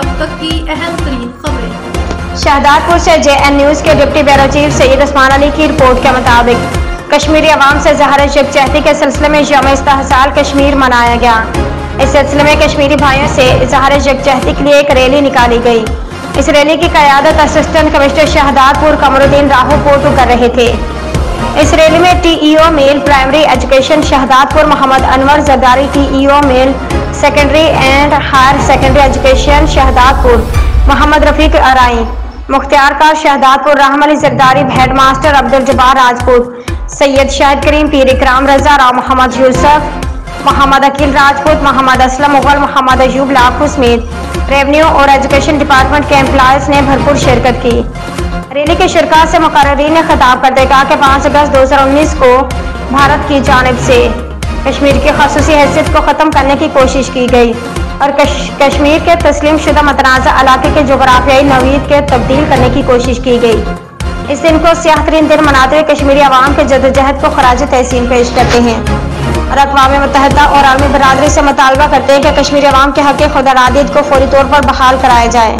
اب تک کی اہم ترین خبریں۔ شہدادپور سے JN نیوز کے ڈپٹی بیورو چیف سید عثمان علی کی رپورٹ کے مطابق کشمیری عوام سے اظہار یکجہتی کے سلسلے میں یوم استحصال کشمیر منایا گیا۔ اس سلسلے میں کشمیری بھائیوں سے اظہار یکجہتی کے لیے ایک ریلی نکالی گئی۔ اس ریلی کی قیادت اسسٹنٹ کمشنر شہدادپور قمر الدین راہو پورٹو کر رہے تھے۔ اس ریلی میں TEO male primary education Shahdadpur Muhammad Anwar Zardari, TEO male secondary and higher secondary education Shahdadpur Muhammad Rafiq Arain, مختار کار شہدادپور راہم علی زرداری، ہیڈ ماسٹر عبدالجبار راجپوت، سید شاہد کریم، پیر اکرام رضا، راؤ محمد یوسف، محمد عقیل راجپوت، محمد اسلم مغل، محمد ایوب لاکھو سمیت ریونیو اور ایجوکیشن ڈپارٹمنٹ کے امپلائیز نے بھرپور شرکت کی۔ ریلی کے شرکاء سے مقررین نے خطاب کرتے کہا کہ 5 اگست 2019 کو بھارت کی جانب سے کشمیر کی خصوصی حیثیت کو ختم کرنے کی کوشش کی گئی اور کشمیر کے تسلیم شدہ متنازع علاقے کے جغرافیائی نوعیت کے تبدیل کرنے کی کوشش کی گئی۔ اس دن کو سیاہ ترین دن مناتے ہوئے کشمیری عوام کے جدوجہد کو خراج تحسین پیش کرتے ہیں اور اقوام متحدہ اور عالمی برادری سے مطالبہ کرتے ہیں کہ کشمیری عوام کے حق خود ارادیت کو فوری طور پر بحال کرایا جائے۔